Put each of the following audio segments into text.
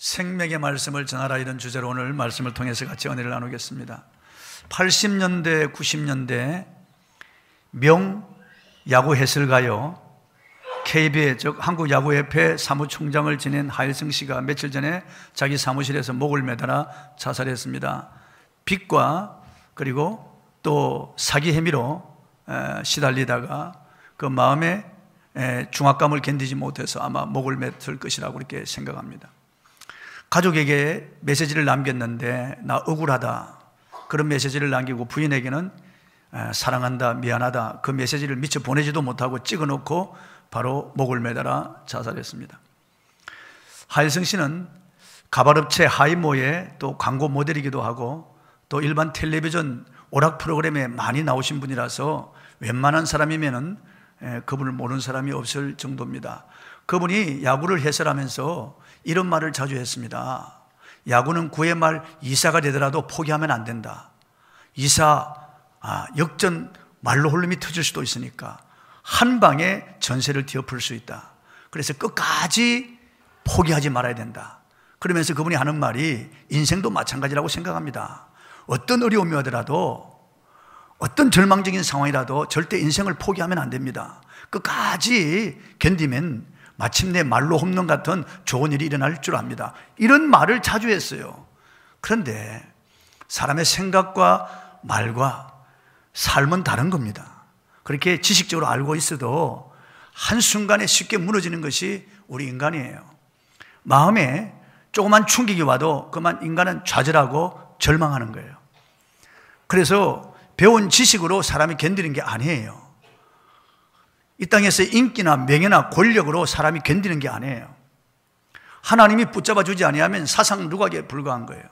생명의 말씀을 전하라, 이런 주제로 오늘 말씀을 통해서 같이 은혜를 나누겠습니다. 80년대, 90년대 명 야구 해설가요, KBA, 즉 한국야구협회 사무총장을 지낸 하일승 씨가 며칠 전에 자기 사무실에서 목을 매달아 자살했습니다. 빚과 그리고 또 사기 혐의로 시달리다가 그 마음에 중압감을 견디지 못해서 아마 목을 맸을 것이라고 이렇게 생각합니다. 가족에게 메시지를 남겼는데 나 억울하다, 그런 메시지를 남기고 부인에게는 사랑한다, 미안하다, 그 메시지를 미처 보내지도 못하고 찍어놓고 바로 목을 매달아 자살했습니다. 하일승 씨는 가발업체 하이모의 또 광고 모델이기도 하고 또 일반 텔레비전 오락 프로그램에 많이 나오신 분이라서 웬만한 사람이면은 그분을 모르는 사람이 없을 정도입니다. 그분이 야구를 해설하면서 이런 말을 자주 했습니다. 야구는 9회 말 2사가 되더라도 포기하면 안 된다. 2사 역전 말로 홀름이 터질 수도 있으니까 한 방에 전세를 뒤엎을 수 있다. 그래서 끝까지 포기하지 말아야 된다. 그러면서 그분이 하는 말이 인생도 마찬가지라고 생각합니다. 어떤 어려움이 오더라도, 어떤 절망적인 상황이라도 절대 인생을 포기하면 안 됩니다. 끝까지 견디면 마침내 말로 홈런 같은 좋은 일이 일어날 줄 압니다. 이런 말을 자주 했어요. 그런데 사람의 생각과 말과 삶은 다른 겁니다. 그렇게 지식적으로 알고 있어도 한순간에 쉽게 무너지는 것이 우리 인간이에요. 마음에 조그만 충격이 와도 그만 인간은 좌절하고 절망하는 거예요. 그래서 배운 지식으로 사람이 견디는 게 아니에요. 이 땅에서 인기나 명예나 권력으로 사람이 견디는 게 아니에요. 하나님이 붙잡아 주지 아니하면 사상 누각에 불과한 거예요.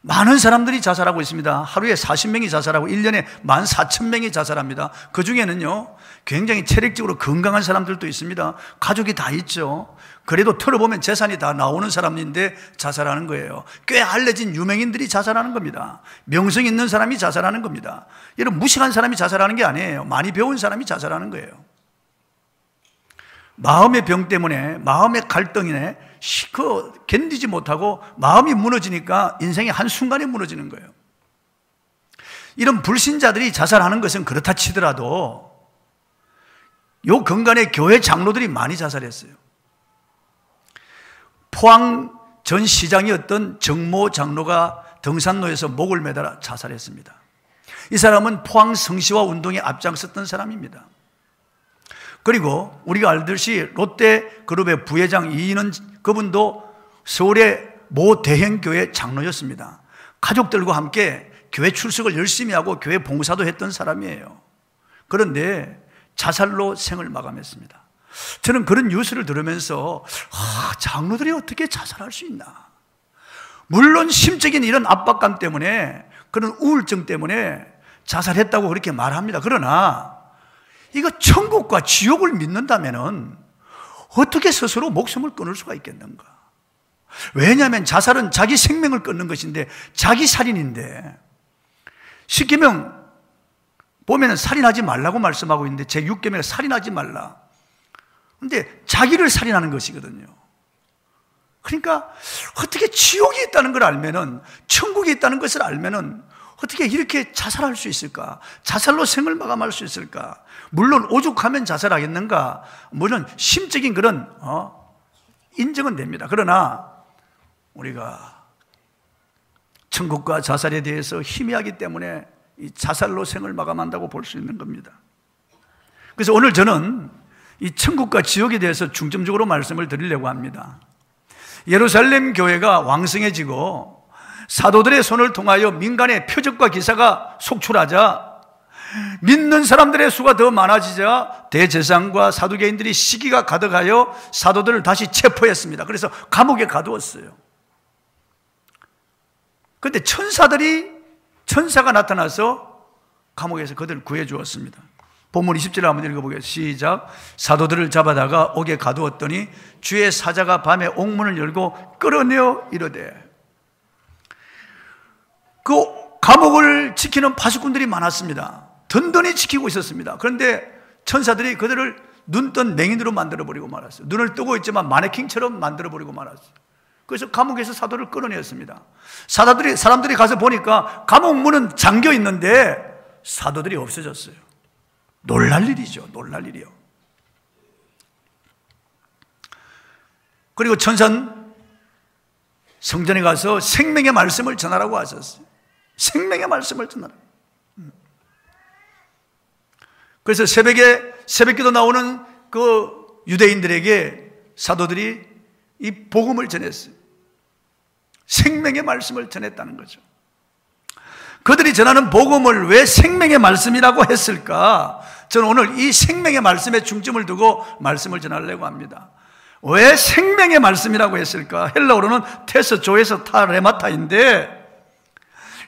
많은 사람들이 자살하고 있습니다. 하루에 40명이 자살하고 1년에 14,000명이 자살합니다. 그 중에는요, 굉장히 체력적으로 건강한 사람들도 있습니다. 가족이 다 있죠. 그래도 털어보면 재산이 다 나오는 사람인데 자살하는 거예요. 꽤 알려진 유명인들이 자살하는 겁니다. 명성 있는 사람이 자살하는 겁니다. 이런 무식한 사람이 자살하는 게 아니에요. 많이 배운 사람이 자살하는 거예요. 마음의 병 때문에, 마음의 갈등이네, 견디지 못하고 마음이 무너지니까 인생이 한순간에 무너지는 거예요. 이런 불신자들이 자살하는 것은 그렇다 치더라도 요 근간에 교회 장로들이 많이 자살했어요. 포항 전 시장이었던 정모 장로가 등산로에서 목을 매달아 자살했습니다. 이 사람은 포항 성시화 운동에 앞장섰던 사람입니다. 그리고 우리가 알듯이 롯데그룹의 부회장 이인원, 그분도 서울의 모 대형교회 장로였습니다. 가족들과 함께 교회 출석을 열심히 하고 교회 봉사도 했던 사람이에요. 그런데 자살로 생을 마감했습니다. 저는 그런 뉴스를 들으면서 장로들이 어떻게 자살할 수 있나. 물론 심적인 이런 압박감 때문에, 그런 우울증 때문에 자살했다고 그렇게 말합니다. 그러나 이거 천국과 지옥을 믿는다면은 어떻게 스스로 목숨을 끊을 수가 있겠는가? 왜냐하면 자살은 자기 생명을 끊는 것인데, 자기 살인인데, 십계명 보면은 살인하지 말라고 말씀하고 있는데 제6계명에 살인하지 말라. 근데 자기를 살인하는 것이거든요. 그러니까 어떻게 지옥이 있다는 걸 알면은, 천국이 있다는 것을 알면은 어떻게 이렇게 자살할 수 있을까? 자살로 생을 마감할 수 있을까? 물론 오죽하면 자살하겠는가? 물론 심적인 그런 인정은 됩니다. 그러나 우리가 천국과 자살에 대해서 희미하기 때문에 이 자살로 생을 마감한다고 볼 수 있는 겁니다. 그래서 오늘 저는 이 천국과 지옥에 대해서 중점적으로 말씀을 드리려고 합니다. 예루살렘 교회가 왕성해지고 사도들의 손을 통하여 민간의 표적과 기사가 속출하자, 믿는 사람들의 수가 더 많아지자 대제사장과 사두개인들이 시기가 가득하여 사도들을 다시 체포했습니다. 그래서 감옥에 가두었어요. 그런데 천사가 나타나서 감옥에서 그들을 구해 주었습니다. 본문 20절을 한번 읽어보겠습니다. 시작. 사도들을 잡아다가 옥에 가두었더니 주의 사자가 밤에 옥문을 열고 끌어내어 이르되. 그 감옥을 지키는 파수꾼들이 많았습니다. 든든히 지키고 있었습니다. 그런데 천사들이 그들을 눈뜬 맹인으로 만들어버리고 말았어요. 눈을 뜨고 있지만 마네킹처럼 만들어버리고 말았어요. 그래서 감옥에서 사도를 끌어내었습니다. 사람들이 가서 보니까 감옥 문은 잠겨 있는데 사도들이 없어졌어요. 놀랄 일이죠. 놀랄 일이요. 그리고 천산 성전에 가서 생명의 말씀을 전하라고 하셨어요. 생명의 말씀을 전하라. 그래서 새벽기도 나오는 그 유대인들에게 사도들이 이 복음을 전했어요. 생명의 말씀을 전했다는 거죠. 그들이 전하는 복음을 왜 생명의 말씀이라고 했을까? 저는 오늘 이 생명의 말씀에 중점을 두고 말씀을 전하려고 합니다. 왜 생명의 말씀이라고 했을까? 헬라어로는 테스 조에서 타레마타인데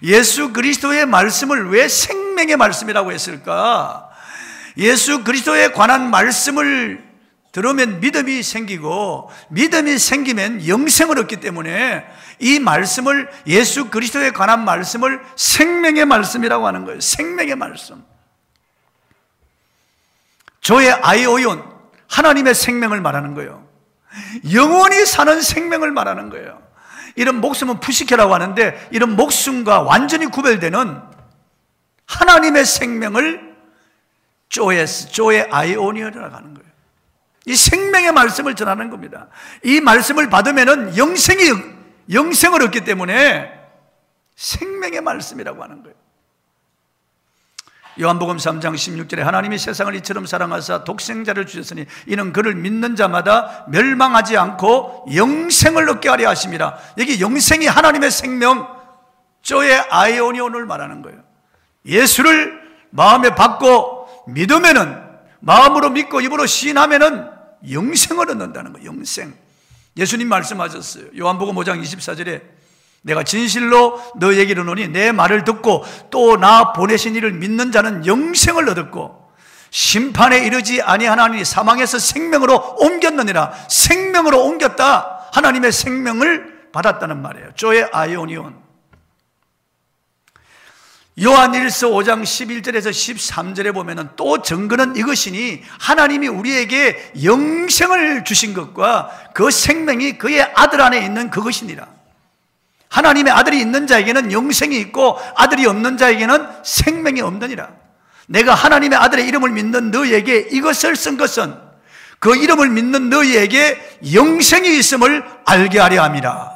예수 그리스도의 말씀을 왜 생명의 말씀이라고 했을까? 예수 그리스도에 관한 말씀을 들으면 믿음이 생기고 믿음이 생기면 영생을 얻기 때문에 이 말씀을 예수 그리스도에 관한 말씀을 생명의 말씀이라고 하는 거예요. 생명의 말씀. 조의 아이오온 하나님의 생명을 말하는 거예요. 영원히 사는 생명을 말하는 거예요. 이런 목숨은 푸시케라고 하는데 이런 목숨과 완전히 구별되는 하나님의 생명을 조의 아이오니어라고 하는 거예요. 이 생명의 말씀을 전하는 겁니다. 이 말씀을 받으면은 영생을 얻기 때문에 생명의 말씀이라고 하는 거예요. 요한복음 3장 16절에 하나님이 세상을 이처럼 사랑하사 독생자를 주셨으니 이는 그를 믿는 자마다 멸망하지 않고 영생을 얻게 하려 하심이라. 여기 영생이 하나님의 생명, 조의 아이오니온을 말하는 거예요. 예수를 마음에 받고 믿으면은, 마음으로 믿고 입으로 시인하면은 영생을 얻는다는 거예요. 영생. 예수님 말씀하셨어요. 요한복음 5장 24절에 내가 진실로 너에게 이르노니 내 말을 듣고 또 나 보내신 이를 믿는 자는 영생을 얻었고 심판에 이르지 아니하나니 사망에서 생명으로 옮겼느니라. 생명으로 옮겼다. 하나님의 생명을 받았다는 말이에요. 조의 아이오니온. 요한일서 5장 11절에서 13절에 보면은 또 증거는 이것이니 하나님이 우리에게 영생을 주신 것과 그 생명이 그의 아들 안에 있는 그것이니라. 하나님의 아들이 있는 자에게는 영생이 있고 아들이 없는 자에게는 생명이 없느니라. 내가 하나님의 아들의 이름을 믿는 너희에게 이것을 쓴 것은 그 이름을 믿는 너희에게 영생이 있음을 알게 하려 함이라.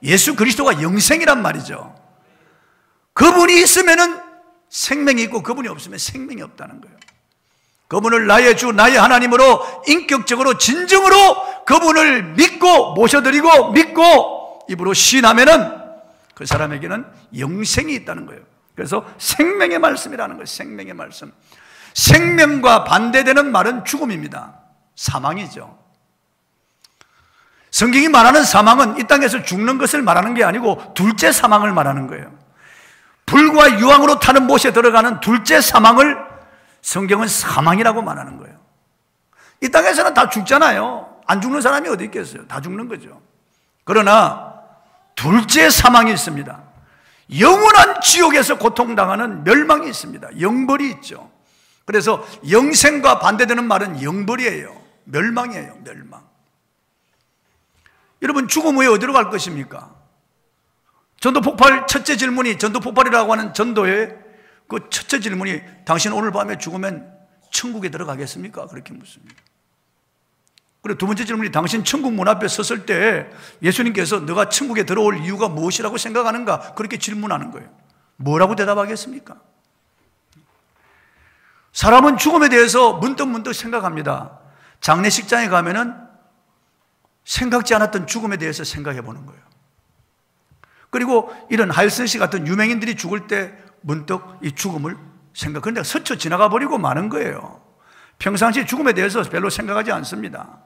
예수 그리스도가 영생이란 말이죠. 그분이 있으면은 생명이 있고 그분이 없으면 생명이 없다는 거예요. 그분을 나의 주, 나의 하나님으로 인격적으로 진정으로 그분을 믿고 모셔드리고 믿고 입으로 시인하면은 그 사람에게는 영생이 있다는 거예요. 그래서 생명의 말씀이라는 거예요. 생명의 말씀. 생명과 반대되는 말은 죽음입니다. 사망이죠. 성경이 말하는 사망은 이 땅에서 죽는 것을 말하는 게 아니고 둘째 사망을 말하는 거예요. 불과 유황으로 타는 못에 들어가는 둘째 사망을 성경은 사망이라고 말하는 거예요. 이 땅에서는 다 죽잖아요. 안 죽는 사람이 어디 있겠어요? 다 죽는 거죠. 그러나 둘째 사망이 있습니다. 영원한 지옥에서 고통당하는 멸망이 있습니다. 영벌이 있죠. 그래서 영생과 반대되는 말은 영벌이에요. 멸망이에요. 멸망. 여러분, 죽음 후에 어디로 갈 것입니까? 전도 폭발 첫째 질문이, 전도 폭발이라고 하는 전도의 그 첫째 질문이 당신 오늘 밤에 죽으면 천국에 들어가겠습니까? 그렇게 묻습니다. 그리고 두 번째 질문이 당신 천국 문 앞에 섰을 때 예수님께서 너가 천국에 들어올 이유가 무엇이라고 생각하는가? 그렇게 질문하는 거예요. 뭐라고 대답하겠습니까? 사람은 죽음에 대해서 문득문득 생각합니다. 장례식장에 가면은 생각지 않았던 죽음에 대해서 생각해 보는 거예요. 그리고 이런 하일슨 씨 같은 유명인들이 죽을 때 문득 이 죽음을 그런데 스쳐 지나가 버리고 마는 거예요. 평상시 죽음에 대해서 별로 생각하지 않습니다.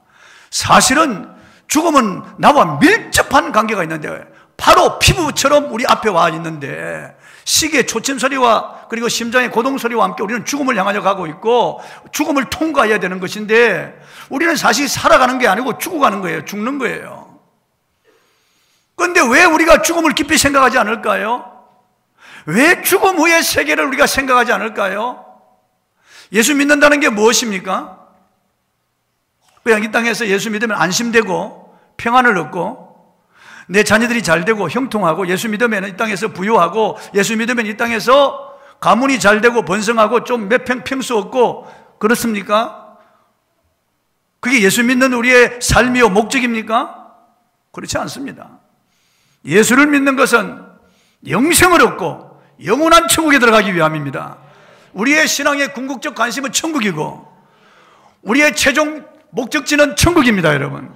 사실은 죽음은 나와 밀접한 관계가 있는데 바로 피부처럼 우리 앞에 와 있는데 시계의 초침 소리와 그리고 심장의 고동 소리와 함께 우리는 죽음을 향하여 가고 있고 죽음을 통과해야 되는 것인데 우리는 사실 살아가는 게 아니고 죽어가는 거예요. 죽는 거예요. 그런데 왜 우리가 죽음을 깊이 생각하지 않을까요? 왜 죽음 후의 세계를 우리가 생각하지 않을까요? 예수 믿는다는 게 무엇입니까? 그냥 이 땅에서 예수 믿으면 안심되고 평안을 얻고 내 자녀들이 잘 되고 형통하고 예수 믿으면 이 땅에서 부유하고 예수 믿으면 이 땅에서 가문이 잘 되고 번성하고 좀 몇 평수 얻고 그렇습니까? 그게 예수 믿는 우리의 삶이요 목적입니까? 그렇지 않습니다. 예수를 믿는 것은 영생을 얻고 영원한 천국에 들어가기 위함입니다. 우리의 신앙의 궁극적 관심은 천국이고 우리의 최종 목적지는 천국입니다. 여러분,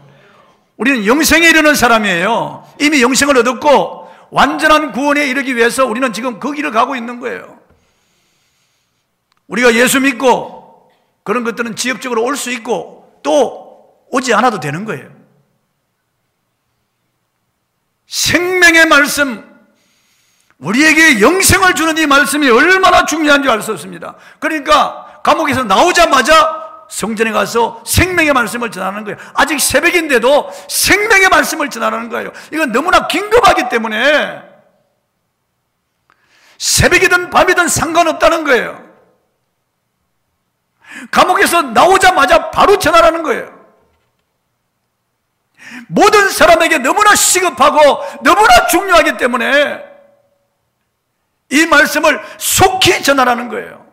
우리는 영생에 이르는 사람이에요. 이미 영생을 얻었고 완전한 구원에 이르기 위해서 우리는 지금 그 길을 가고 있는 거예요. 우리가 예수 믿고 그런 것들은 지엽적으로 올 수 있고 또 오지 않아도 되는 거예요. 생명의 말씀, 우리에게 영생을 주는 이 말씀이 얼마나 중요한지 알 수 없습니다. 그러니까 감옥에서 나오자마자 성전에 가서 생명의 말씀을 전하는 거예요. 아직 새벽인데도 생명의 말씀을 전하는 거예요. 이건 너무나 긴급하기 때문에 새벽이든 밤이든 상관없다는 거예요. 감옥에서 나오자마자 바로 전하라는 거예요. 모든 사람에게 너무나 시급하고 너무나 중요하기 때문에 이 말씀을 속히 전하라는 거예요.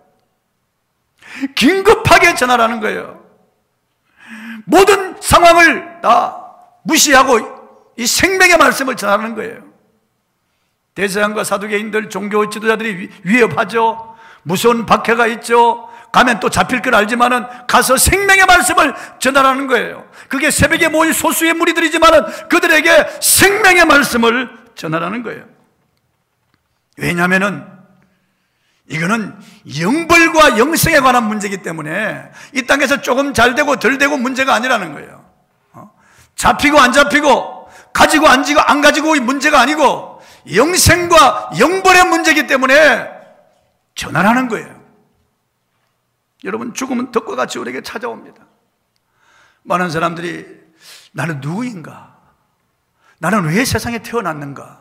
긴급하게 전하라는 거예요. 모든 상황을 다 무시하고 이 생명의 말씀을 전하는 거예요. 대제사장과 사두개인들, 종교 지도자들이 위협하죠. 무서운 박해가 있죠. 가면 또 잡힐 걸 알지만은 가서 생명의 말씀을 전하라는 거예요. 그게 새벽에 모인 소수의 무리들이지만은 그들에게 생명의 말씀을 전하라는 거예요. 왜냐하면은 이거는 영벌과 영생에 관한 문제이기 때문에 이 땅에서 조금 잘 되고 덜 되고 문제가 아니라는 거예요. 잡히고 안 잡히고 가지고 안 가지고 이 문제가 아니고 영생과 영벌의 문제이기 때문에 전하라는 거예요. 여러분, 죽음은 덕과 같이 우리에게 찾아옵니다. 많은 사람들이 나는 누구인가? 나는 왜 세상에 태어났는가?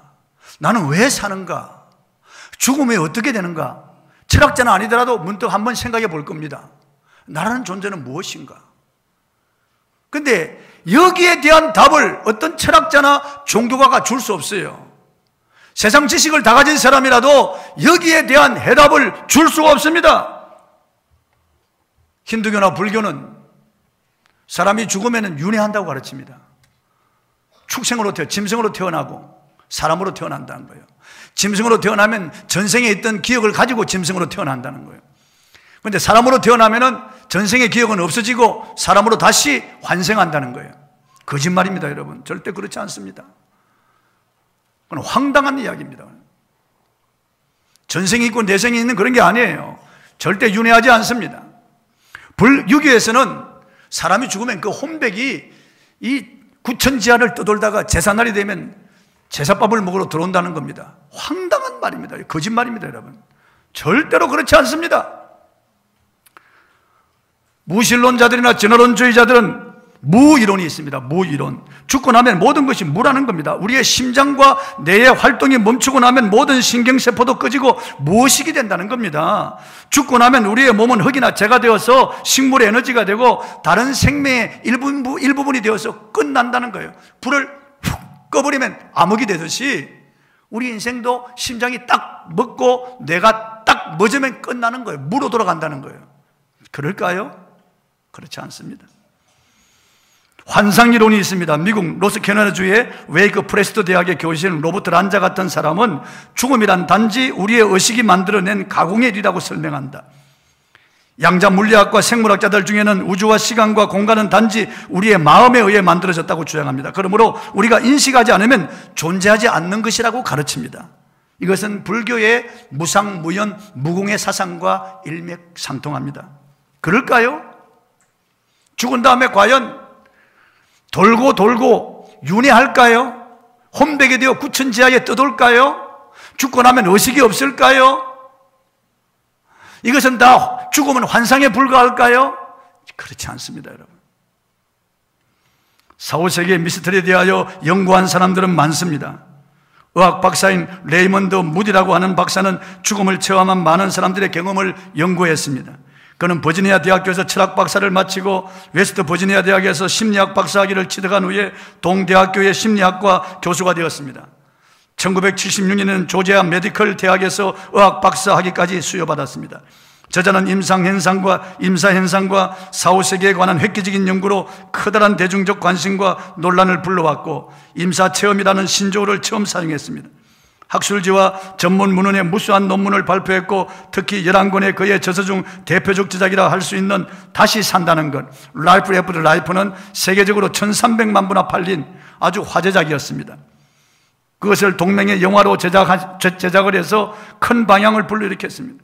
나는 왜 사는가? 죽음에 어떻게 되는가? 철학자는 아니더라도 문득 한번 생각해 볼 겁니다. 나라는 존재는 무엇인가? 근데 여기에 대한 답을 어떤 철학자나 종교가가 줄 수 없어요. 세상 지식을 다 가진 사람이라도 여기에 대한 해답을 줄 수가 없습니다. 힌두교나 불교는 사람이 죽으면 윤회한다고 가르칩니다. 축생으로 짐승으로 태어나고 사람으로 태어난다는 거예요. 짐승으로 태어나면 전생에 있던 기억을 가지고 짐승으로 태어난다는 거예요. 그런데 사람으로 태어나면 전생의 기억은 없어지고 사람으로 다시 환생한다는 거예요. 거짓말입니다, 여러분. 절대 그렇지 않습니다. 그건 황당한 이야기입니다. 전생이 있고 내생이 있는 그런 게 아니에요. 절대 윤회하지 않습니다. 불유교에서는 사람이 죽으면 그 혼백이 이 구천지하를 떠돌다가 제삿날이 되면 제사밥을 먹으러 들어온다는 겁니다. 황당한 말입니다. 거짓말입니다, 여러분. 절대로 그렇지 않습니다. 무신론자들이나 진화론주의자들은 무이론이 있습니다. 무이론. 죽고 나면 모든 것이 무라는 겁니다. 우리의 심장과 뇌의 활동이 멈추고 나면 모든 신경세포도 꺼지고 무의식이 된다는 겁니다. 죽고 나면 우리의 몸은 흙이나 재가 되어서 식물의 에너지가 되고 다른 생명의 일부분이 되어서 끝난다는 거예요. 불을 훅 꺼버리면 암흑이 되듯이 우리 인생도 심장이 딱 먹고 뇌가 딱 멎으면 끝나는 거예요. 무로 돌아간다는 거예요. 그럴까요? 그렇지 않습니다. 환상이론이 있습니다. 미국 노스캐롤라주의 웨이크 프레스트 대학의 교수인 로버트 란자 같은 사람은 죽음이란 단지 우리의 의식이 만들어낸 가공의 일이라고 설명한다. 양자 물리학과 생물학자들 중에는 우주와 시간과 공간은 단지 우리의 마음에 의해 만들어졌다고 주장합니다. 그러므로 우리가 인식하지 않으면 존재하지 않는 것이라고 가르칩니다. 이것은 불교의 무상무연 무궁의 사상과 일맥상통합니다. 그럴까요? 죽은 다음에 과연 돌고 돌고 윤회할까요? 혼백이 되어 구천지하에 떠돌까요? 죽고 나면 의식이 없을까요? 이것은 다 죽으면 환상에 불과할까요? 그렇지 않습니다, 여러분. 4, 5세기의 미스터리에 대하여 연구한 사람들은 많습니다. 의학 박사인 레이먼드 무디라고 하는 박사는 죽음을 체험한 많은 사람들의 경험을 연구했습니다. 그는 버지니아 대학교에서 철학 박사를 마치고 웨스트 버지니아 대학에서 심리학 박사학위를 취득한 후에 동대학교의 심리학과 교수가 되었습니다. 1976년에는 조지아 메디컬 대학에서 의학 박사학위까지 수여받았습니다. 저자는 임사현상과 사후세계에 관한 획기적인 연구로 커다란 대중적 관심과 논란을 불러왔고 임사체험이라는 신조어를 처음 사용했습니다. 학술지와 전문 문헌에 무수한 논문을 발표했고 특히 11권의 그의 저서 중 대표적 저작이라 할 수 있는 다시 산다는 것, Life After Life는 세계적으로 1300만 부나 팔린 아주 화제작이었습니다. 그것을 동명의 영화로 제작을 해서 큰 방향을 불러일으켰습니다.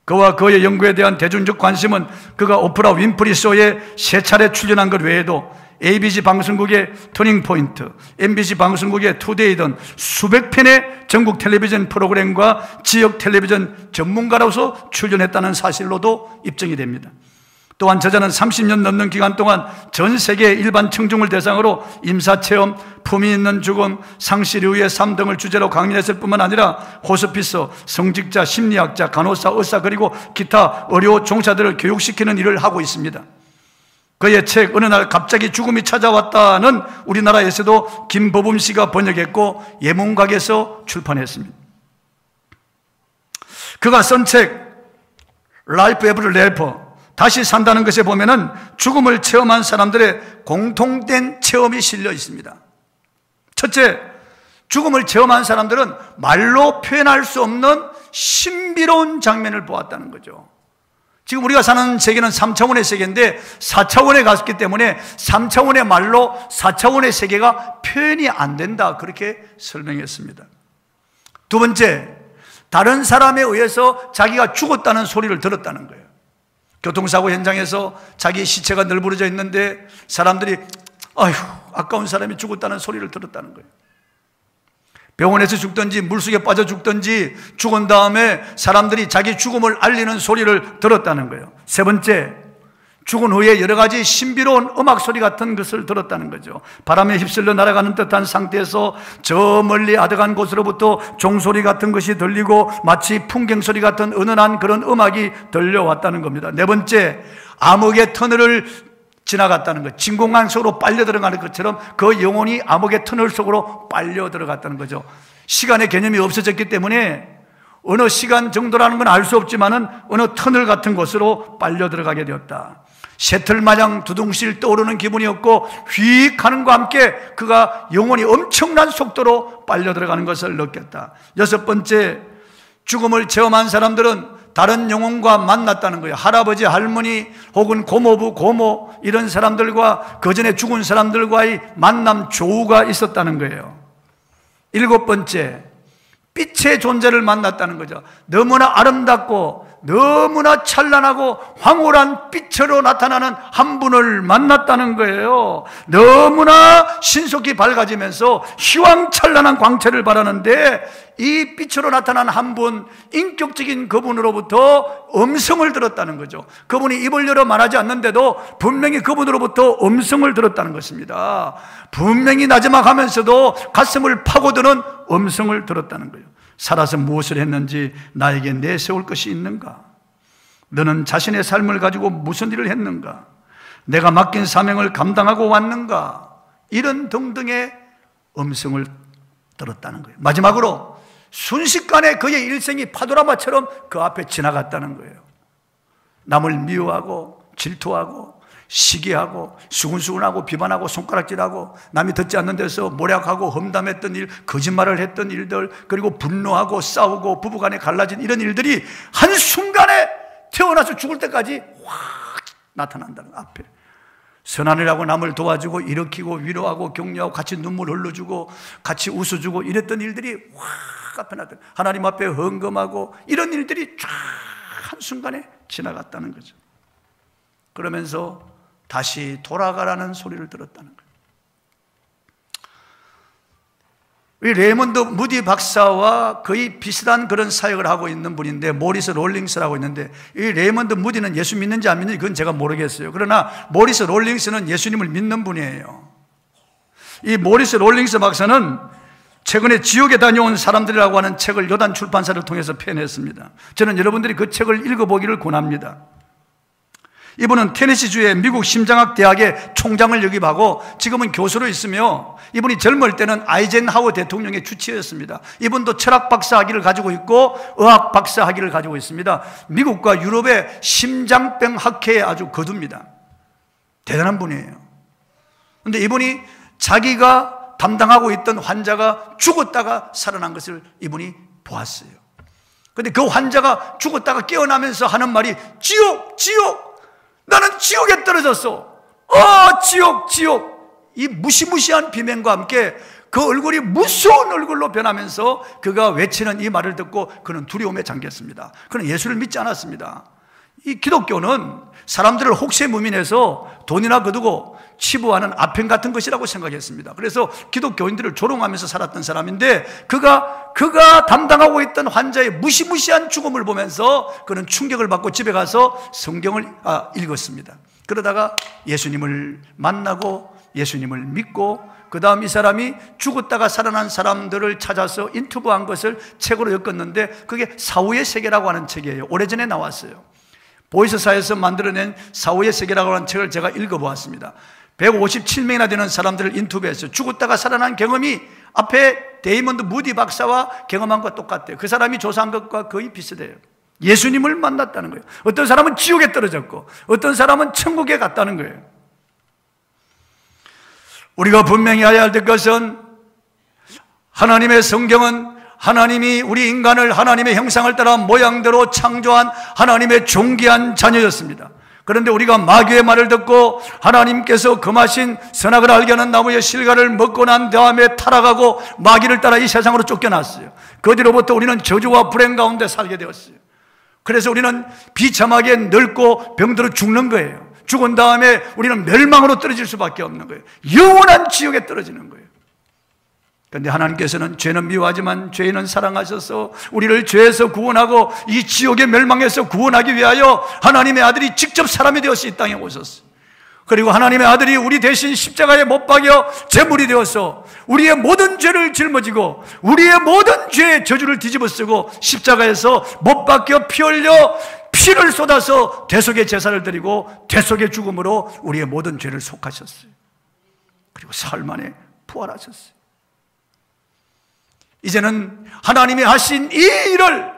그와 그의 연구에 대한 대중적 관심은 그가 오프라 윈프리 쇼에 3차례 출연한 것 외에도 ABC 방송국의 터닝포인트, MBC 방송국의 투데이 등 수백 편의 전국 텔레비전 프로그램과 지역 텔레비전 전문가로서 출연했다는 사실로도 입증이 됩니다. 또한 저자는 30년 넘는 기간 동안 전 세계 일반 청중을 대상으로 임사체험, 품위 있는 죽음, 상실 이후의 삶 등을 주제로 강연했을 뿐만 아니라 호스피스, 성직자, 심리학자, 간호사, 의사 그리고 기타 의료 종사들을 교육시키는 일을 하고 있습니다. 그의 책 어느 날 갑자기 죽음이 찾아왔다는 우리나라에서도 김보범 씨가 번역했고 예문각에서 출판했습니다. 그가 쓴 책 Life After Life, 다시 산다는 것에 보면은 죽음을 체험한 사람들의 공통된 체험이 실려 있습니다. 첫째, 죽음을 체험한 사람들은 말로 표현할 수 없는 신비로운 장면을 보았다는 거죠. 지금 우리가 사는 세계는 3차원의 세계인데 4차원에 갔기 때문에 3차원의 말로 4차원의 세계가 표현이 안 된다, 그렇게 설명했습니다. 두 번째, 다른 사람에 의해서 자기가 죽었다는 소리를 들었다는 거예요. 교통사고 현장에서 자기 시체가 널브러져 있는데 사람들이 아휴 아까운 사람이 죽었다는 소리를 들었다는 거예요. 병원에서 죽든지 물속에 빠져 죽든지 죽은 다음에 사람들이 자기 죽음을 알리는 소리를 들었다는 거예요. 세 번째, 죽은 후에 여러 가지 신비로운 음악 소리 같은 것을 들었다는 거죠. 바람에 휩쓸려 날아가는 듯한 상태에서 저 멀리 아득한 곳으로부터 종소리 같은 것이 들리고 마치 풍경 소리 같은 은은한 그런 음악이 들려왔다는 겁니다. 네 번째, 암흑의 터널을 지나갔다는 것, 진공관 속으로 빨려 들어가는 것처럼 그 영혼이 암흑의 터널 속으로 빨려 들어갔다는 거죠. 시간의 개념이 없어졌기 때문에 어느 시간 정도라는 건 알 수 없지만은 어느 터널 같은 곳으로 빨려 들어가게 되었다. 셔틀 마냥 두둥실 떠오르는 기분이었고 휙 하는 것과 함께 그가 영혼이 엄청난 속도로 빨려 들어가는 것을 느꼈다. 여섯 번째, 죽음을 체험한 사람들은 다른 영혼과 만났다는 거예요. 할아버지, 할머니 혹은 고모부, 고모 이런 사람들과 그 전에 죽은 사람들과의 만남 조우가 있었다는 거예요. 일곱 번째, 빛의 존재를 만났다는 거죠. 너무나 아름답고 너무나 찬란하고 황홀한 빛으로 나타나는 한 분을 만났다는 거예요. 너무나 신속히 밝아지면서 희왕찬란한 광채를 발하는데 이 빛으로 나타난 한 분, 인격적인 그분으로부터 음성을 들었다는 거죠. 그분이 입을 열어 말하지 않는데도 분명히 그분으로부터 음성을 들었다는 것입니다. 분명히 나지막하면서도 가슴을 파고드는 음성을 들었다는 거예요. 살아서 무엇을 했는지 나에게 내세울 것이 있는가? 너는 자신의 삶을 가지고 무슨 일을 했는가? 내가 맡긴 사명을 감당하고 왔는가? 이런 등등의 음성을 들었다는 거예요. 마지막으로 순식간에 그의 일생이 파도라마처럼 그 앞에 지나갔다는 거예요. 남을 미워하고 질투하고 시기하고 수근수근하고 비판하고 손가락질하고 남이 듣지 않는 데서 모략하고 험담했던 일, 거짓말을 했던 일들, 그리고 분노하고 싸우고 부부간에 갈라진 이런 일들이 한순간에 태어나서 죽을 때까지 확 나타난다는 거예요. 앞에 선한 일하고 남을 도와주고 일으키고 위로하고 격려하고 같이 눈물 흘려주고 같이 웃어주고 이랬던 일들이 확 앞에 나타나, 하나님 앞에 헌금하고 이런 일들이 쫙 한순간에 지나갔다는 거죠. 그러면서 다시 돌아가라는 소리를 들었다는 거예요. 이 레이먼드 무디 박사와 거의 비슷한 그런 사역을 하고 있는 분인데, 모리스 롤링스라고 있는데, 이 레이먼드 무디는 예수 믿는지 안 믿는지 그건 제가 모르겠어요. 그러나 모리스 롤링스는 예수님을 믿는 분이에요. 이 모리스 롤링스 박사는 최근에 지옥에 다녀온 사람들이라고 하는 책을 요단 출판사를 통해서 펴냈습니다. 저는 여러분들이 그 책을 읽어보기를 권합니다. 이분은 테네시주의 미국 심장학 대학의 총장을 역임하고 지금은 교수로 있으며, 이분이 젊을 때는 아이젠하워 대통령의 주치의였습니다. 이분도 철학 박사 학위를 가지고 있고 의학 박사 학위를 가지고 있습니다. 미국과 유럽의 심장병 학회에 아주 거두입니다. 대단한 분이에요. 그런데 이분이 자기가 담당하고 있던 환자가 죽었다가 살아난 것을 이분이 보았어요. 그런데 그 환자가 죽었다가 깨어나면서 하는 말이 지옥, 지옥, 나는 지옥에 떨어졌어. 지옥, 지옥. 이 무시무시한 비명과 함께 그 얼굴이 무서운 얼굴로 변하면서 그가 외치는 이 말을 듣고 그는 두려움에 잠겼습니다. 그는 예수를 믿지 않았습니다. 이 기독교는 사람들을 혹세무민해서 돈이나 거두고 치부하는 아편 같은 것이라고 생각했습니다. 그래서 기독교인들을 조롱하면서 살았던 사람인데, 그가 담당하고 있던 환자의 무시무시한 죽음을 보면서 그는 충격을 받고 집에 가서 성경을 읽었습니다. 그러다가 예수님을 만나고 예수님을 믿고, 그 다음 이 사람이 죽었다가 살아난 사람들을 찾아서 인터뷰한 것을 책으로 엮었는데, 그게 사후의 세계라고 하는 책이에요. 오래전에 나왔어요. 보이스사에서 만들어낸 사후의 세계라고 하는 책을 제가 읽어보았습니다. 157명이나 되는 사람들을 인터뷰했어요. 죽었다가 살아난 경험이 앞에 데이먼드 무디 박사와 경험한 것과 똑같아요. 그 사람이 조사한 것과 거의 비슷해요. 예수님을 만났다는 거예요. 어떤 사람은 지옥에 떨어졌고 어떤 사람은 천국에 갔다는 거예요. 우리가 분명히 알아야 될 것은, 하나님의 성경은 하나님이 우리 인간을 하나님의 형상을 따라 모양대로 창조한 하나님의 존귀한 자녀였습니다. 그런데 우리가 마귀의 말을 듣고 하나님께서 금하신 선악을 알게 하는 나무의 실과를 먹고 난 다음에 타락하고 마귀를 따라 이 세상으로 쫓겨났어요. 그 뒤로부터 우리는 저주와 불행 가운데 살게 되었어요. 그래서 우리는 비참하게 늙고 병들어 죽는 거예요. 죽은 다음에 우리는 멸망으로 떨어질 수밖에 없는 거예요. 영원한 지옥에 떨어지는 거예요. 그런데 하나님께서는 죄는 미워하지만 죄인은 사랑하셔서 우리를 죄에서 구원하고 이 지옥의 멸망에서 구원하기 위하여 하나님의 아들이 직접 사람이 되어서 이 땅에 오셨어요. 그리고 하나님의 아들이 우리 대신 십자가에 못 박여 제물이 되어서 우리의 모든 죄를 짊어지고 우리의 모든 죄의 저주를 뒤집어 쓰고 십자가에서 못 박혀 피 흘려 피를 쏟아서 대속의 제사를 드리고 대속의 죽음으로 우리의 모든 죄를 속하셨어요. 그리고 사흘 만에 부활하셨어요. 이제는 하나님이 하신 이 일을,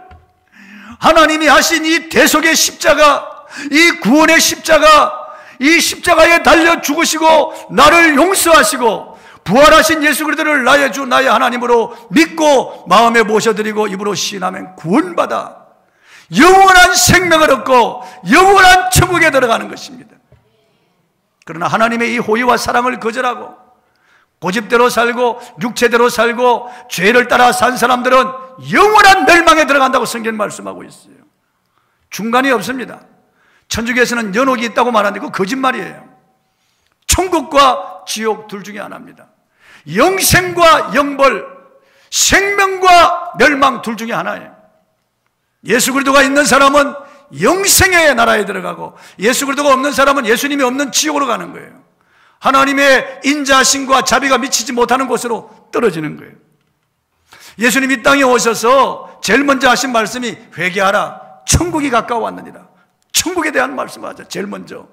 하나님이 하신 이 대속의 십자가, 이 구원의 십자가, 이 십자가에 달려 죽으시고 나를 용서하시고 부활하신 예수 그리스도를 나의 주 나의 하나님으로 믿고 마음에 모셔드리고 입으로 시인하면 구원받아 영원한 생명을 얻고 영원한 천국에 들어가는 것입니다. 그러나 하나님의 이 호의와 사랑을 거절하고 고집대로 살고 육체대로 살고 죄를 따라 산 사람들은 영원한 멸망에 들어간다고 성경은 말씀하고 있어요. 중간이 없습니다. 천주교에서는 연옥이 있다고 말하는데 그거 거짓말이에요. 천국과 지옥 둘 중에 하나입니다. 영생과 영벌, 생명과 멸망 둘 중에 하나예요. 예수 그리스도가 있는 사람은 영생의 나라에 들어가고 예수 그리스도가 없는 사람은 예수님이 없는 지옥으로 가는 거예요. 하나님의 인자하심과 자비가 미치지 못하는 곳으로 떨어지는 거예요. 예수님이 이 땅에 오셔서 제일 먼저 하신 말씀이 회개하라, 천국이 가까워왔느니라. 천국에 대한 말씀을 하죠, 제일 먼저.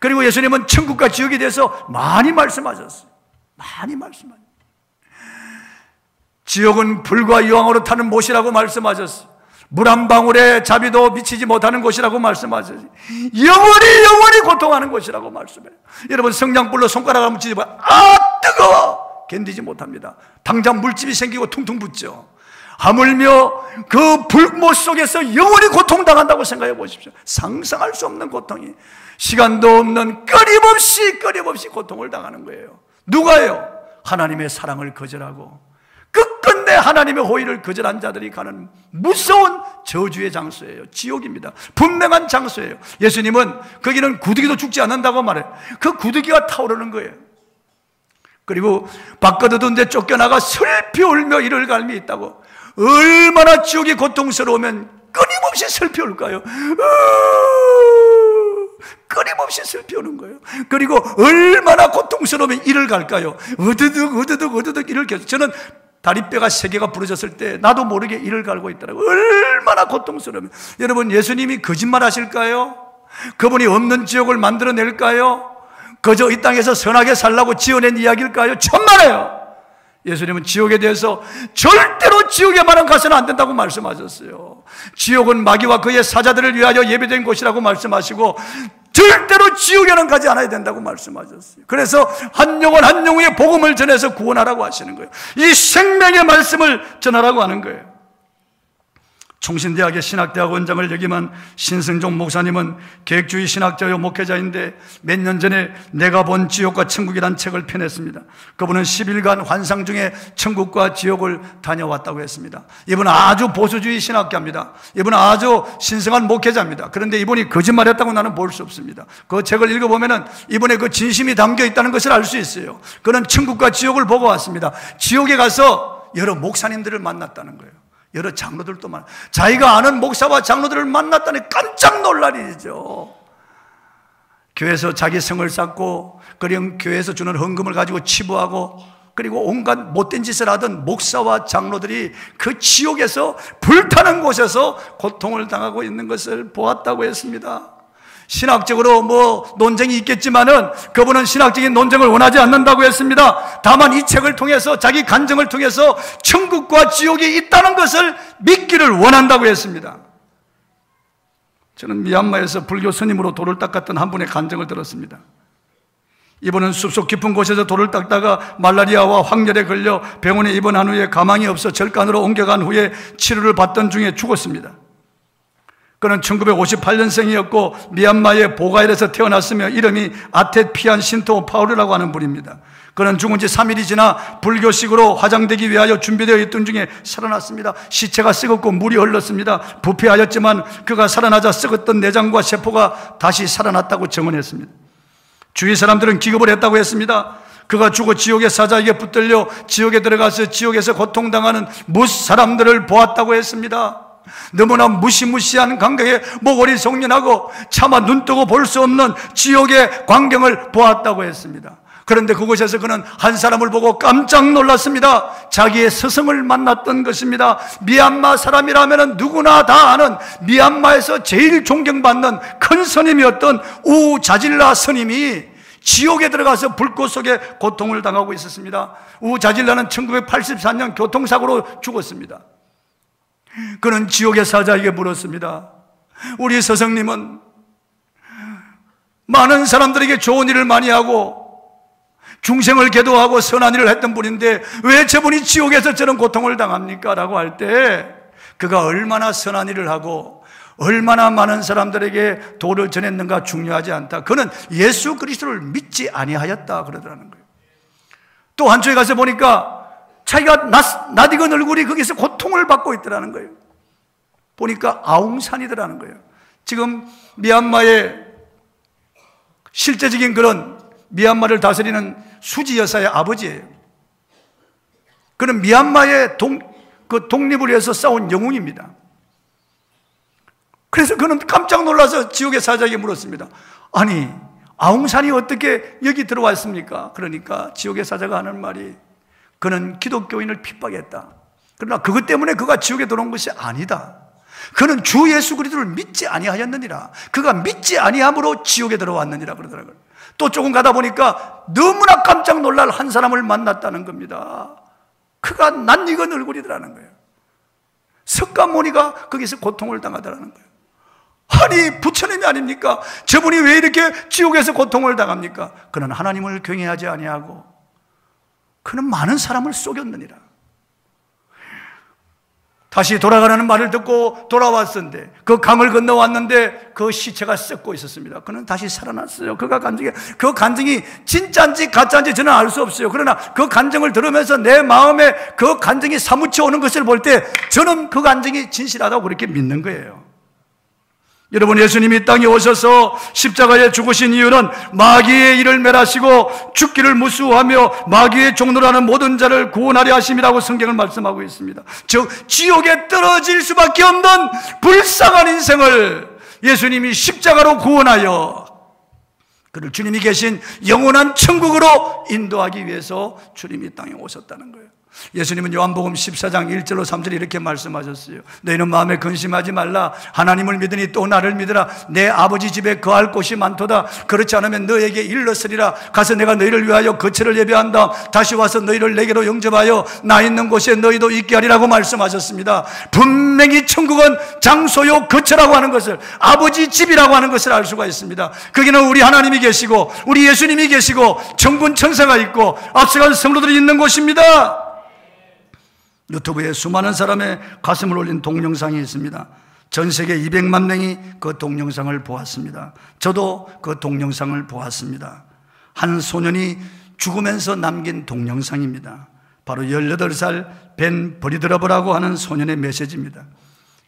그리고 예수님은 천국과 지옥에 대해서 많이 말씀하셨어요. 많이 말씀하셨어요. 지옥은 불과 여왕으로 타는 못이라고 말씀하셨어요. 물 한 방울에 자비도 미치지 못하는 곳이라고 말씀하셨어요. 영원히 고통하는 곳이라고 말씀해요. 여러분 성냥불로 손가락을 한번 찢어봐요. 뜨거워! 견디지 못합니다. 당장 물집이 생기고 퉁퉁 붓죠. 하물며 그 불못 속에서 영원히 고통당한다고 생각해 보십시오. 상상할 수 없는 고통이, 시간도 없는 끊임없이 고통을 당하는 거예요. 누가요? 하나님의 사랑을 거절하고 끝끝내 하나님의 호의를 거절한 자들이 가는 무서운 저주의 장소예요. 지옥입니다. 분명한 장소예요. 예수님은 거기는 구더기도 죽지 않는다고 말해요. 그 구더기가 타오르는 거예요. 그리고 바깥으로 이제 쫓겨나가 슬피 울며 이를 갈미 있다고. 얼마나 지옥이 고통스러우면 끊임없이 슬피 울까요? 끊임없이 슬피 우는 거예요. 그리고 얼마나 고통스러우면 이를 갈까요? 어드득 이를 계속. 저는 다리뼈가 3개가 부러졌을 때 나도 모르게 이를 갈고 있더라고요. 얼마나 고통스러우면. 여러분, 예수님이 거짓말 하실까요? 그분이 없는 지옥을 만들어낼까요? 그저 이 땅에서 선하게 살라고 지어낸 이야기일까요? 천만에요. 예수님은 지옥에 대해서 절대로 지옥에만 가서는 안 된다고 말씀하셨어요. 지옥은 마귀와 그의 사자들을 위하여 예배된 곳이라고 말씀하시고 절대로 지옥에는 가지 않아야 된다고 말씀하셨어요. 그래서 한 영혼 한 영혼의 복음을 전해서 구원하라고 하시는 거예요. 이 생명의 말씀을 전하라고 하는 거예요. 총신대학의 신학대학 원장을 역임한 신승종 목사님은 계획주의 신학자요 목회자인데 몇 년 전에 내가 본 지옥과 천국이란 책을 펴냈습니다. 그분은 10일간 환상 중에 천국과 지옥을 다녀왔다고 했습니다. 이분은 아주 보수주의 신학자입니다. 이분은 아주 신성한 목회자입니다. 그런데 이분이 거짓말했다고 나는 볼 수 없습니다. 그 책을 읽어보면 이분의 그 진심이 담겨 있다는 것을 알 수 있어요. 그는 천국과 지옥을 보고 왔습니다. 지옥에 가서 여러 목사님들을 만났다는 거예요. 여러 장로들도 많아요. 자기가 아는 목사와 장로들을 만났다니 깜짝 놀랄 일이죠. 교회에서 자기 성을 쌓고 그리고 교회에서 주는 헌금을 가지고 치부하고 그리고 온갖 못된 짓을 하던 목사와 장로들이 그 지옥에서 불타는 곳에서 고통을 당하고 있는 것을 보았다고 했습니다. 신학적으로 논쟁이 있겠지만은 그분은 신학적인 논쟁을 원하지 않는다고 했습니다. 다만 이 책을 통해서 자기 간증을 통해서 천국과 지옥이 있다는 것을 믿기를 원한다고 했습니다. 저는 미얀마에서 불교 스님으로 돌을 닦았던 한 분의 간증을 들었습니다. 이분은 숲속 깊은 곳에서 돌을 닦다가 말라리아와 황열에 걸려 병원에 입원한 후에 가망이 없어 절간으로 옮겨간 후에 치료를 받던 중에 죽었습니다. 그는 1958년생이었고 미얀마의 보가일에서 태어났으며 이름이 아테피안 신토 파울이라고 하는 분입니다. 그는 죽은 지 3일이 지나 불교식으로 화장되기 위하여 준비되어 있던 중에 살아났습니다. 시체가 썩었고 물이 흘렀습니다. 부패하였지만 그가 살아나자 썩었던 내장과 세포가 다시 살아났다고 증언했습니다. 주위 사람들은 기겁을 했다고 했습니다. 그가 죽어 지옥의 사자에게 붙들려 지옥에 들어가서 지옥에서 고통당하는 무사람들을 보았다고 했습니다. 너무나 무시무시한 광경에 목걸이 송년하고 차마 눈뜨고 볼 수 없는 지옥의 광경을 보았다고 했습니다. 그런데 그곳에서 그는 한 사람을 보고 깜짝 놀랐습니다. 자기의 스승을 만났던 것입니다. 미얀마 사람이라면 누구나 다 아는 미얀마에서 제일 존경받는 큰 스님이었던 우자질라 스님이 지옥에 들어가서 불꽃 속에 고통을 당하고 있었습니다. 우자질라는 1984년 교통사고로 죽었습니다. 그는 지옥의 사자에게 물었습니다. 우리 스승님은 많은 사람들에게 좋은 일을 많이 하고 중생을 계도하고 선한 일을 했던 분인데 왜 저분이 지옥에서 저런 고통을 당합니까? 라고 할 때 그가 얼마나 선한 일을 하고 얼마나 많은 사람들에게 도를 전했는가 중요하지 않다. 그는 예수 그리스도를 믿지 아니하였다 그러더라는 거예요. 또 한쪽에 가서 보니까 자기가 낯익은 얼굴이 거기서 고통을 받고 있더라는 거예요. 보니까 아웅산이더라는 거예요. 지금 미얀마의 실제적인 그런 미얀마를 다스리는 수지 여사의 아버지예요. 그는 미얀마의 독립을 위해서 싸운 영웅입니다. 그래서 그는 깜짝 놀라서 지옥의 사자에게 물었습니다. 아니, 아웅산이 어떻게 여기 들어왔습니까? 그러니까 지옥의 사자가 하는 말이 그는 기독교인을 핍박했다. 그러나 그것 때문에 그가 지옥에 들어온 것이 아니다. 그는 주 예수 그리스도를 믿지 아니하였느니라. 그가 믿지 아니함으로 지옥에 들어왔느니라 그러더라고요. 또 조금 가다 보니까 너무나 깜짝 놀랄 한 사람을 만났다는 겁니다. 그가 낯익은 얼굴이더라는 거예요. 석가모니가 거기서 고통을 당하더라는 거예요. 아니, 부처님이 아닙니까? 저분이 왜 이렇게 지옥에서 고통을 당합니까? 그는 하나님을 경외하지 아니하고 그는 많은 사람을 속였느니라. 다시 돌아가라는 말을 듣고 돌아왔었는데 그 강을 건너왔는데 그 시체가 썩고 있었습니다. 그는 다시 살아났어요. 그 간증이 진짜인지 가짜인지 저는 알 수 없어요. 그러나 그 간증을 들으면서 내 마음에 그 간증이 사무쳐 오는 것을 볼 때 저는 그 간증이 진실하다고 그렇게 믿는 거예요. 여러분, 예수님이 이 땅에 오셔서 십자가에 죽으신 이유는 마귀의 일을 멸하시고 죽기를 무수하며 마귀의 종로로 하는 모든 자를 구원하려 하심이라고 성경을 말씀하고 있습니다. 즉 지옥에 떨어질 수밖에 없는 불쌍한 인생을 예수님이 십자가로 구원하여 그를 주님이 계신 영원한 천국으로 인도하기 위해서 주님이 이 땅에 오셨다는 거예요. 예수님은 요한복음 14장 1절로 3절에 이렇게 말씀하셨어요. 너희는 마음에 근심하지 말라. 하나님을 믿으니 또 나를 믿으라. 내 아버지 집에 거할 곳이 많도다. 그렇지 않으면 너에게 일렀으리라. 가서 내가 너희를 위하여 거처를 예비한다. 다시 와서 너희를 내게로 영접하여 나 있는 곳에 너희도 있게 하리라고 말씀하셨습니다. 분명히 천국은 장소요 거처라고 하는 것을, 아버지 집이라고 하는 것을 알 수가 있습니다. 거기는 우리 하나님이 계시고 우리 예수님이 계시고 천군 천사가 있고 앞서간 성도들이 있는 곳입니다. 유튜브에 수많은 사람의 가슴을 올린 동영상이 있습니다. 전 세계 200만 명이 그 동영상을 보았습니다. 저도 그 동영상을 보았습니다. 한 소년이 죽으면서 남긴 동영상입니다. 바로 18살 벤 브리드러브라고 하는 소년의 메시지입니다.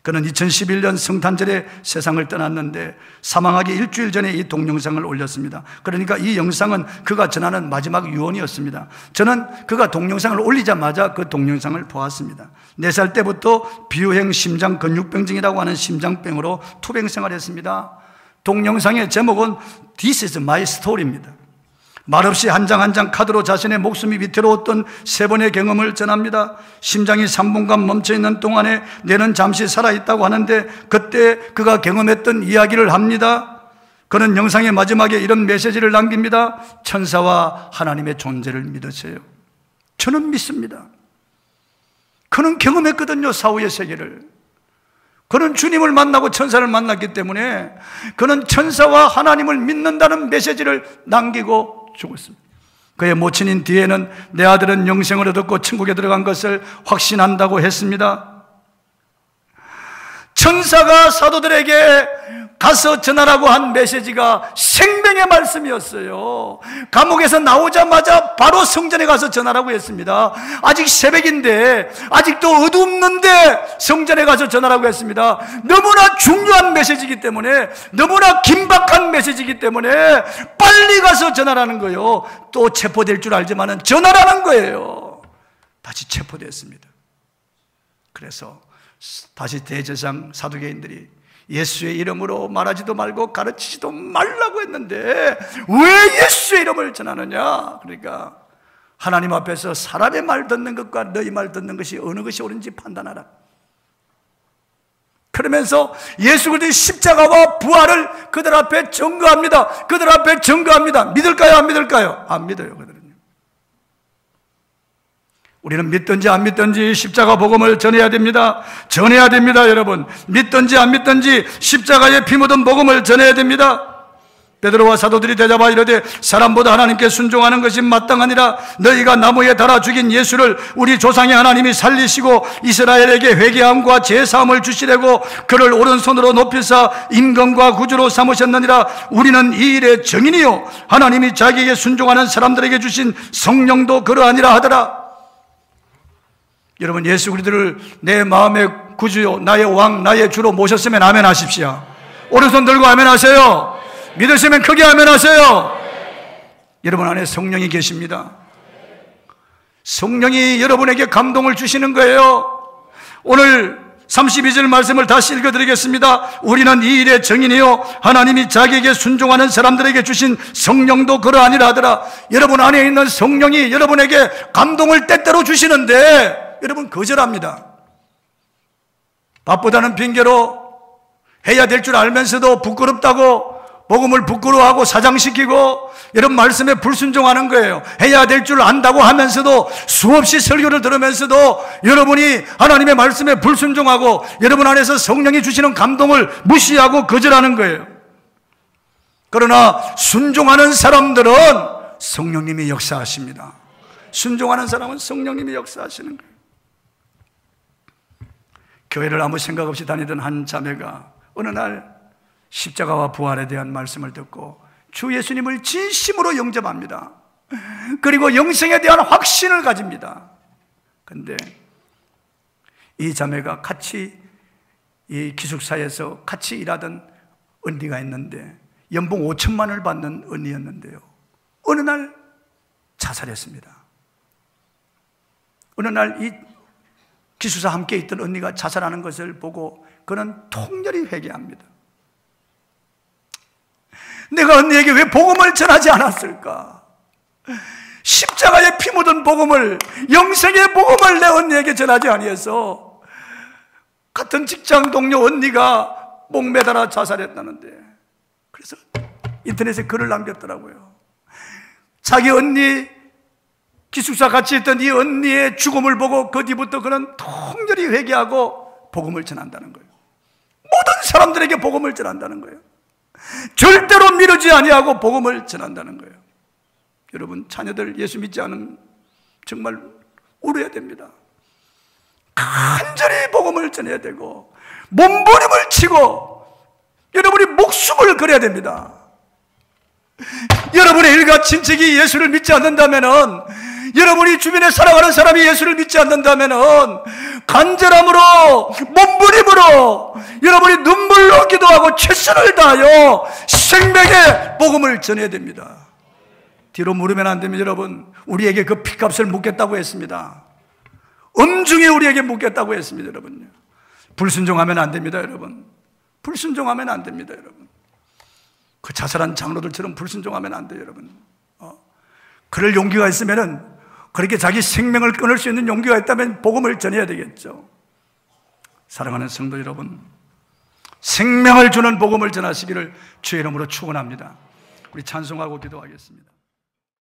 그는 2011년 성탄절에 세상을 떠났는데 사망하기 일주일 전에 이 동영상을 올렸습니다. 그러니까 이 영상은 그가 전하는 마지막 유언이었습니다. 저는 그가 동영상을 올리자마자 그 동영상을 보았습니다. 4살 때부터 비유행 심장 근육병증이라고 하는 심장병으로 투병 생활했습니다. 동영상의 제목은 This is my story입니다. 말없이 한 장 한 장 카드로 자신의 목숨이 위태로웠던 3번의 경험을 전합니다. 심장이 3분간 멈춰있는 동안에 뇌는 잠시 살아있다고 하는데 그때 그가 경험했던 이야기를 합니다. 그는 영상의 마지막에 이런 메시지를 남깁니다. 천사와 하나님의 존재를 믿으세요. 저는 믿습니다. 그는 경험했거든요, 사후의 세계를. 그는 주님을 만나고 천사를 만났기 때문에 그는 천사와 하나님을 믿는다는 메시지를 남기고 죽었습니다. 그의 모친인 뒤에는 내 아들은 영생을 얻었고 천국에 들어간 것을 확신한다고 했습니다. 천사가 사도들에게 가서 전하라고 한 메시지가 생명의 말씀이었어요. 감옥에서 나오자마자 바로 성전에 가서 전하라고 했습니다. 아직 새벽인데, 아직도 어둡는데 성전에 가서 전하라고 했습니다. 너무나 중요한 메시지이기 때문에, 너무나 긴박한 메시지이기 때문에 빨리 가서 전하라는 거예요. 또 체포될 줄 알지만은 전하라는 거예요. 다시 체포됐습니다. 그래서 다시 대제사장 사두개인들이 예수의 이름으로 말하지도 말고 가르치지도 말라고 했는데 왜 예수의 이름을 전하느냐? 그러니까 하나님 앞에서 사람의 말 듣는 것과 너희 말 듣는 것이 어느 것이 옳은지 판단하라. 그러면서 예수 그리스도의 십자가와 부활을 그들 앞에 증거합니다. 그들 앞에 증거합니다. 믿을까요? 안 믿을까요? 안 믿어요, 그들은요. 우리는 믿든지 안 믿든지 십자가 복음을 전해야 됩니다. 전해야 됩니다, 여러분. 믿든지 안 믿든지 십자가에 피 묻은 복음을 전해야 됩니다. 베드로와 사도들이 대답하여 이르되 사람보다 하나님께 순종하는 것이 마땅하니라. 너희가 나무에 달아 죽인 예수를 우리 조상의 하나님이 살리시고 이스라엘에게 회개함과 제사함을 주시려고 그를 오른손으로 높이사 임금과 구주로 삼으셨느니라. 우리는 이 일의 증인이요 하나님이 자기에게 순종하는 사람들에게 주신 성령도 그러하니라 하더라. 여러분, 예수 그리스도를 내 마음의 구주요 나의 왕 나의 주로 모셨으면 아멘 하십시오. 오른손 들고 아멘 하세요. 믿으시면 크게 아멘 하세요. 여러분 안에 성령이 계십니다. 성령이 여러분에게 감동을 주시는 거예요. 오늘 32절 말씀을 다시 읽어드리겠습니다. 우리는 이 일의 증인이요 하나님이 자기에게 순종하는 사람들에게 주신 성령도 그러하니라 하더라. 여러분 안에 있는 성령이 여러분에게 감동을 때때로 주시는데 여러분 거절합니다. 바쁘다는 핑계로 해야 될 줄 알면서도 부끄럽다고 복음을 부끄러워하고 사장시키고 여러분 말씀에 불순종하는 거예요. 해야 될 줄 안다고 하면서도 수없이 설교를 들으면서도 여러분이 하나님의 말씀에 불순종하고 여러분 안에서 성령이 주시는 감동을 무시하고 거절하는 거예요. 그러나 순종하는 사람들은 성령님이 역사하십니다. 순종하는 사람은 성령님이 역사하시는 거예요. 교회를 아무 생각 없이 다니던 한 자매가 어느 날 십자가와 부활에 대한 말씀을 듣고 주 예수님을 진심으로 영접합니다. 그리고 영생에 대한 확신을 가집니다. 그런데 이 자매가 같이 이 기숙사에서 같이 일하던 언니가 있는데 연봉 5천만 원을 받는 언니였는데요, 어느 날 자살했습니다. 어느 날 이 기숙사 함께 있던 언니가 자살하는 것을 보고 그는 통렬히 회개합니다. 내가 언니에게 왜 복음을 전하지 않았을까? 십자가에 피 묻은 복음을, 영생의 복음을 내 언니에게 전하지 아니해서 같은 직장 동료 언니가 목매달아 자살했다는데, 그래서 인터넷에 글을 남겼더라고요. 자기 언니, 기숙사 같이 있던 이 언니의 죽음을 보고 그 뒤부터 그는 통렬히 회개하고 복음을 전한다는 거예요. 모든 사람들에게 복음을 전한다는 거예요. 절대로 미루지 아니하고 복음을 전한다는 거예요. 여러분, 자녀들 예수 믿지 않으면 정말 울어야 됩니다. 간절히 복음을 전해야 되고 몸부림을 치고 여러분이 목숨을 걸어야 됩니다. 여러분의 일가 친척이 예수를 믿지 않는다면은, 여러분이 주변에 살아가는 사람이 예수를 믿지 않는다면은 간절함으로, 몸부림으로, 여러분이 눈물로 기도하고 최선을 다하여 생명의 복음을 전해야 됩니다. 뒤로 물으면 안 됩니다. 여러분, 우리에게 그 피값을 묻겠다고 했습니다. 엄중히 우리에게 묻겠다고 했습니다. 여러분, 불순종하면 안 됩니다. 여러분, 불순종하면 안 됩니다. 여러분, 그 자살한 장로들처럼 불순종하면 안 돼요. 여러분, 그럴 용기가 있으면은, 그렇게 자기 생명을 끊을 수 있는 용기가 있다면 복음을 전해야 되겠죠. 사랑하는 성도 여러분, 생명을 주는 복음을 전하시기를 주의 이름으로 축원합니다. 우리 찬송하고 기도하겠습니다.